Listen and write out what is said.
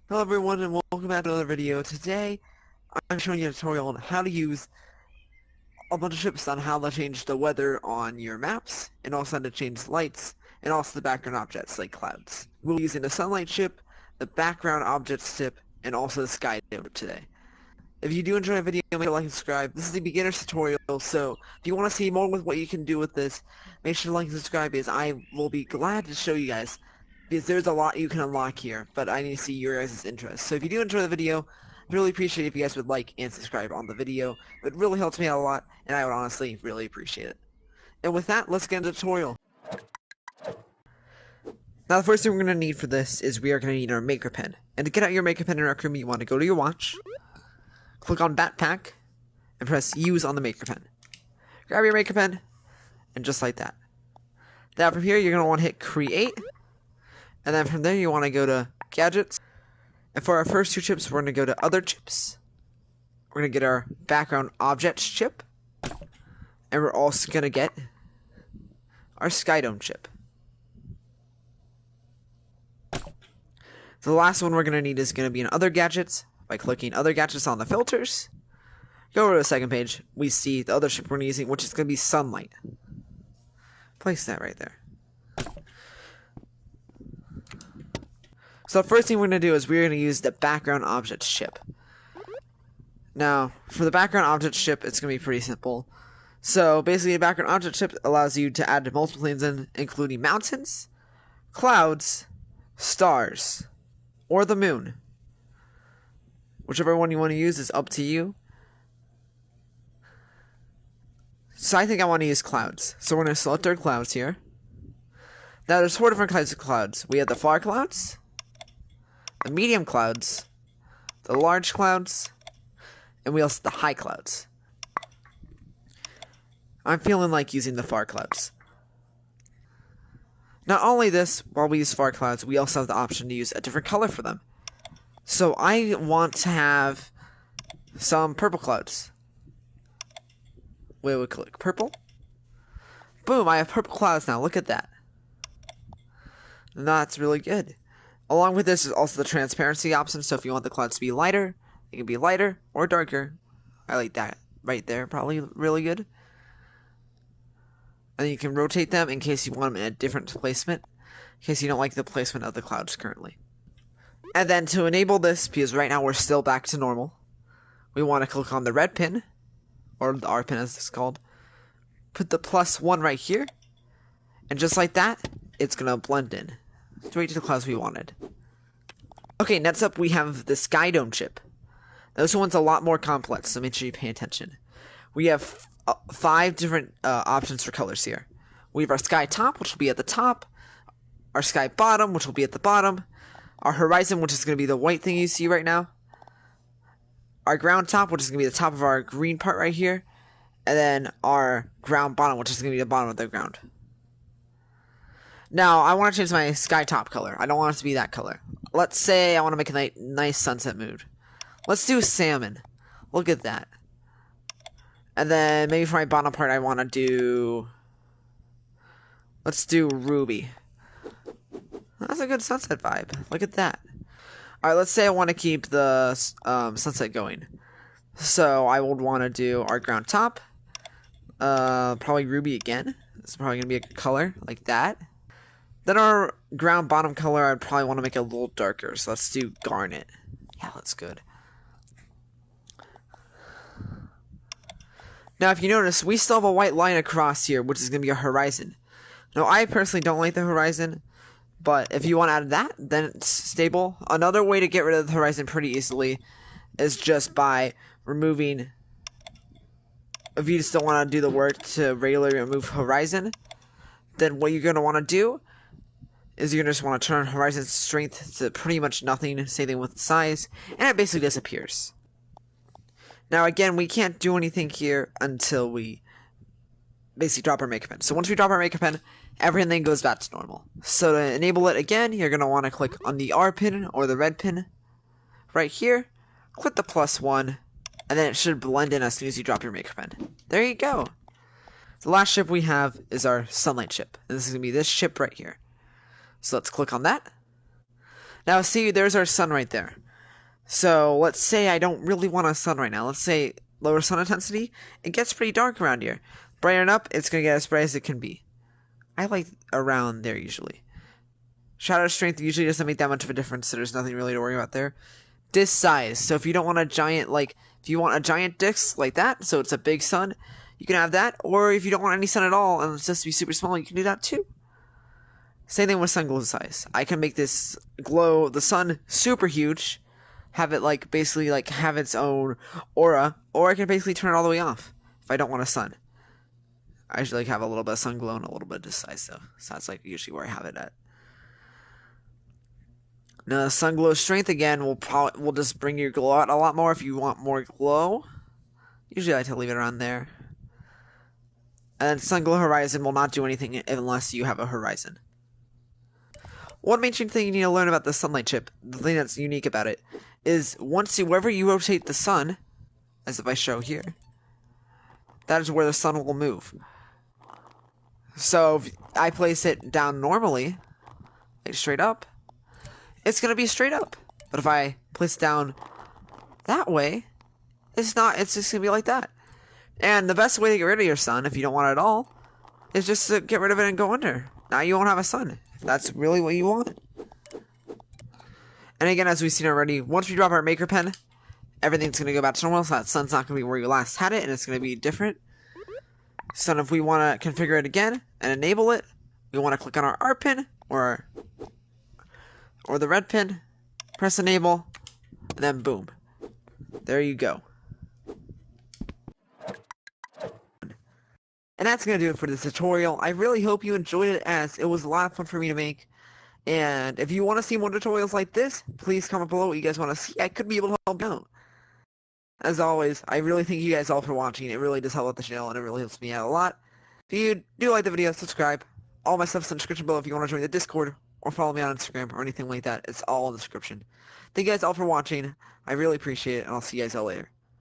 Hello everyone and welcome back to another video. Today I'm showing you a tutorial on how to use a bunch of tips on how to change the weather on your maps and also how to change lights and also the background objects like clouds. We'll be using the sunlight chip, the background objects tip, and also the sky tip today. If you do enjoy the video, make sure to like and subscribe. This is a beginner's tutorial, so if you want to see more with what you can do with this, make sure to like and subscribe because I will be glad to show you guys because there's a lot you can unlock here, but I need to see your guys' interest. So if you do enjoy the video, I'd really appreciate it if you guys would like and subscribe on the video. It really helps me out a lot, and I would honestly really appreciate it. And with that, let's get into the tutorial. Now the first thing we're going to need for this is we are going to need our maker pen. And to get out your maker pen in Rec Room, you want to go to your watch, click on Backpack, and press Use on the maker pen. Grab your maker pen, and just like that. Now from here, you're going to want to hit Create, and then from there you want to go to Gadgets. And for our first two chips, we're going to go to Other Chips. We're going to get our Background Objects chip, and we're also going to get our Sky Dome chip. The last one we're going to need is going to be in Other Gadgets. By clicking Other Gadgets on the filters, go over to the second page, we see the other chip we're using, which is going to be Sunlight. Place that right there. So the first thing we're going to do is we're going to use the Background Objects chip. Now, for the Background Objects chip, it's going to be pretty simple. So basically, the Background Object chip allows you to add multiple things in, including mountains, clouds, stars, or the moon. Whichever one you want to use is up to you. So I think I want to use clouds. So we're going to select our clouds here. Now there's four different kinds of clouds. We have the far clouds, the medium clouds, the large clouds, and we also have the high clouds. I'm feeling like using the far clouds. Not only this, while we use far clouds, we also have the option to use a different color for them. So I want to have some purple clouds. We'll click purple. Boom, I have purple clouds now. Look at that. And that's really good. Along with this is also the transparency option. So if you want the clouds to be lighter, it can be lighter or darker. I like that right there. Probably really good. And you can rotate them in case you want them in a different placement. In case you don't like the placement of the clouds currently. And then to enable this, because right now we're still back to normal, we want to click on the red pin, or the R pin as it's called, put the +1 right here, and just like that, it's going to blend in straight to the clouds we wanted. Okay, next up we have the Sky Dome chip. Now, this one's a lot more complex, so make sure you pay attention. We have 5 different options for colors here. We have our sky top, which will be at the top, our sky bottom, which will be at the bottom, our horizon, which is going to be the white thing you see right now, our ground top, which is going to be the top of our green part right here, and then our ground bottom, which is going to be the bottom of the ground. Now, I want to change my sky top color. I don't want it to be that color. Let's say I want to make a nice sunset mood. Let's do salmon. Look at that. And then maybe for my bottom part, I want to do... Let's do ruby. That's a good sunset vibe. Look at that. Alright, let's say I want to keep the sunset going. So I would want to do our ground top. Probably ruby again. It's probably going to be a color like that. Then our ground bottom color, I'd probably want to make it a little darker. So let's do garnet. Yeah, that's good. Now, if you notice, we still have a white line across here, which is going to be our horizon. Now, I personally don't like the horizon. But if you want to add that, then it's stable. Another way to get rid of the horizon pretty easily is just by removing... If you just don't want to do the work to regularly remove horizon, then what you're going to want to do is you're going to just want to turn horizon strength to pretty much nothing, same thing with size, and it basically disappears. Now again, we can't do anything here until we basically drop our maker pen. So once we drop our maker pen, everything goes back to normal. So to enable it again, you're going to want to click on the R pin or the red pin right here. Click the +1, and then it should blend in as soon as you drop your maker pen. There you go. The last chip we have is our sunlight chip. And this is going to be this chip right here. So let's click on that. Now see, there's our sun right there. So let's say I don't really want a sun right now. Let's say lower sun intensity. It gets pretty dark around here. Brighten up, it's going to get as bright as it can be. I like around there usually. Shadow strength usually doesn't make that much of a difference, so there's nothing really to worry about there. Disk size. So if you don't want a giant, if you want a giant disk like that, so it's a big sun, you can have that. Or if you don't want any sun at all and it's just to be super small, you can do that too. Same thing with sun glow size. I can make this glow the sun super huge, have it basically have its own aura, or I can basically turn it all the way off if I don't want a sun. I usually have a little bit of sun glow and a little bit of disk size though, so that's usually where I have it at. Now the sun glow strength again will just bring your glow out a lot more if you want more glow. Usually I like to leave it around there. And then sun glow horizon will not do anything unless you have a horizon. One main thing you need to learn about the sunlight chip, the thing that's unique about it, is wherever you rotate the sun, as if I show here, that is where the sun will move. So if I place it down normally, like straight up, it's going to be straight up. But if I place it down that way, it's not. It's just going to be like that. And the best way to get rid of your sun, if you don't want it at all, is just to get rid of it and go under. Now you won't have a sun. If that's really what you want. And again, as we've seen already, once we drop our maker pen, everything's going to go back to normal, so that sun's not going to be where you last had it, and it's going to be different. So if we want to configure it again and enable it, we want to click on our R pin or the red pin, press enable, and then boom. There you go. And that's going to do it for this tutorial. I really hope you enjoyed it, as it was a lot of fun for me to make. And if you want to see more tutorials like this, please comment below what you guys want to see. I could be able to help out. As always, I really thank you guys all for watching. It really does help out the channel, and it really helps me out a lot. If you do like the video, subscribe. All my stuff's in the description below if you want to join the Discord, or follow me on Instagram, or anything like that. It's all in the description. Thank you guys all for watching. I really appreciate it, and I'll see you guys all later.